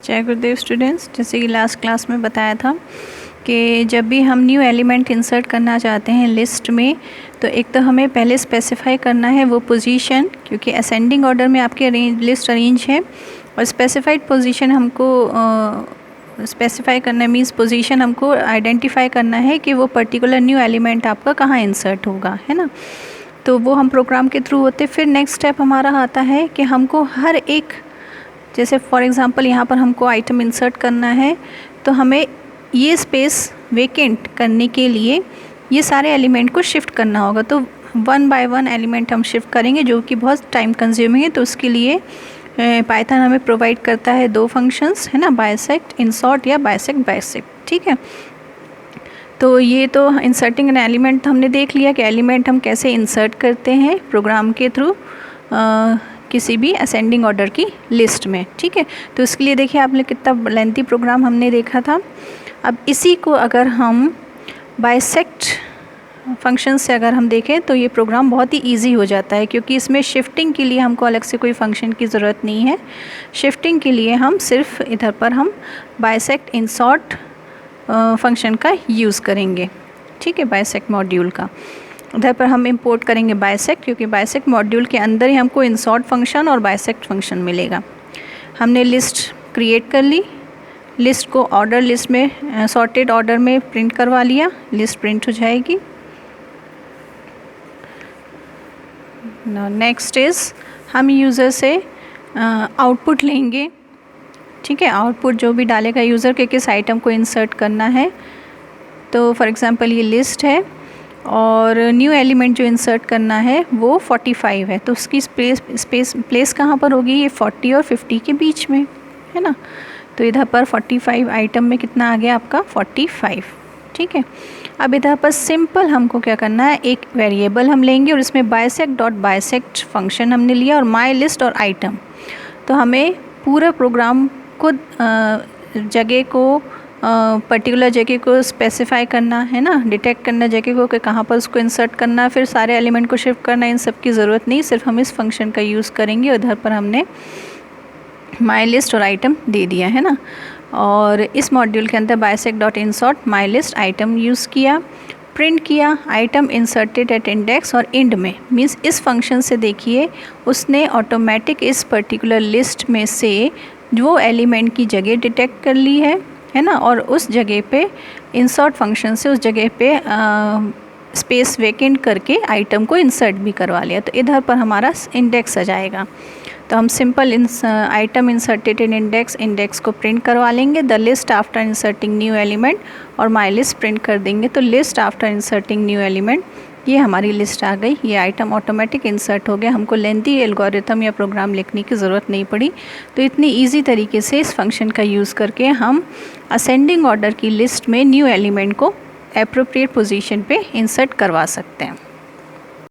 जय गुरुदेव स्टूडेंट्स। जैसे कि लास्ट क्लास में बताया था कि जब भी हम न्यू एलिमेंट इंसर्ट करना चाहते हैं लिस्ट में, तो एक तो हमें पहले स्पेसिफाई करना है वो पोजीशन, क्योंकि असेंडिंग ऑर्डर में आपकी लिस्ट अरेंज है और स्पेसिफाइड पोजीशन हमको स्पेसिफाई करना मीन्स पोजीशन हमको आइडेंटिफाई करना है कि वो पर्टिकुलर न्यू एलिमेंट आपका कहाँ इंसर्ट होगा, है ना। तो वो हम प्रोग्राम के थ्रू होते। फिर नेक्स्ट स्टेप हमारा आता है कि हमको हर एक, जैसे फॉर एग्ज़ाम्पल यहाँ पर हमको आइटम इंसर्ट करना है, तो हमें ये स्पेस वेकेंट करने के लिए ये सारे एलिमेंट को शिफ्ट करना होगा। तो वन बाय वन एलिमेंट हम शिफ्ट करेंगे, जो कि बहुत टाइम कंज्यूमिंग है। तो उसके लिए पाइथन हमें प्रोवाइड करता है दो फंक्शंस, है ना, बाइसेक्ट इंसॉर्ट या बाइसेक्ट बाइसेक्ट, ठीक है। तो ये तो इंसर्टिंग एन एलिमेंट हमने देख लिया कि एलिमेंट हम कैसे इंसर्ट करते हैं प्रोग्राम के थ्रू किसी भी असेंडिंग ऑर्डर की लिस्ट में, ठीक है। तो इसके लिए देखिए आपने कितना लेंथी प्रोग्राम हमने देखा था। अब इसी को अगर हम बाइसेक्ट फंक्शन से अगर हम देखें तो ये प्रोग्राम बहुत ही इजी हो जाता है, क्योंकि इसमें शिफ्टिंग के लिए हमको अलग से कोई फंक्शन की ज़रूरत नहीं है। शिफ्टिंग के लिए हम सिर्फ इधर पर हम बाइसेक्ट इंसॉर्ट फंक्शन का यूज़ करेंगे, ठीक है, बाइसेक्ट मॉड्यूल का। इधर पर हम इंपोर्ट करेंगे बाइसेक्ट, क्योंकि बाइसेक्ट मॉड्यूल के अंदर ही हमको इंसॉर्ट फंक्शन और बाइसेक्ट फंक्शन मिलेगा। हमने लिस्ट क्रिएट कर ली, लिस्ट को ऑर्डर लिस्ट में सॉर्टेड ऑर्डर में प्रिंट करवा लिया, लिस्ट प्रिंट हो जाएगी। नेक्स्ट इज़ हम यूज़र से आउटपुट लेंगे, ठीक है। आउटपुट जो भी डालेगा यूज़र के किस आइटम को इंसर्ट करना है। तो फॉर एग्ज़ाम्पल ये लिस्ट है और न्यू एलिमेंट जो इंसर्ट करना है वो 45 है, तो उसकी प्लेस कहाँ पर होगी, ये 40 और 50 के बीच में, है ना। तो इधर पर 45 आइटम में कितना आ गया आपका 45, ठीक है। अब इधर पर सिंपल हमको क्या करना है, एक वेरिएबल हम लेंगे और इसमें बाइसेक्ट डॉट बाइसेक्ट फंक्शन हमने लिया और माई लिस्ट और आइटम। तो हमें पूरा प्रोग्राम को जगह को पर्टिकुलर जगह को स्पेसिफाई करना है ना, डिटेक्ट करना जगह को कि कहाँ पर उसको इंसर्ट करना, फिर सारे एलिमेंट को शिफ्ट करना, इन सब की ज़रूरत नहीं, सिर्फ हम इस फंक्शन का यूज़ करेंगे। उधर पर हमने माई लिस्ट और आइटम दे दिया है ना। और इस मॉड्यूल के अंदर bisect dot insert my list item use किया, प्रिंट किया आइटम इंसर्टेड एट इंडेक्स और इंड में, मीन्स इस फंक्शन से देखिए उसने ऑटोमेटिक इस पर्टिकुलर लिस्ट में से वो एलिमेंट की जगह डिटेक्ट कर ली है ना, और उस जगह पे इंसर्ट फंक्शन से उस जगह पे स्पेस वेकेंट करके आइटम को इंसर्ट भी करवा लिया। तो इधर पर हमारा इंडेक्स आ जाएगा। तो हम simple item inserted in index को प्रिंट करवा लेंगे, the list after inserting new element, और माई लिस्ट प्रिंट कर देंगे। तो list after inserting new element, ये हमारी लिस्ट आ गई, ये आइटम ऑटोमेटिक इंसर्ट हो गया, हमको लेंथी एल्गोरिथम या प्रोग्राम लिखने की ज़रूरत नहीं पड़ी। तो इतनी इजी तरीके से इस फंक्शन का यूज़ करके हम असेंडिंग ऑर्डर की लिस्ट में न्यू एलिमेंट को एप्रोप्रिएट पोजीशन पे इंसर्ट करवा सकते हैं।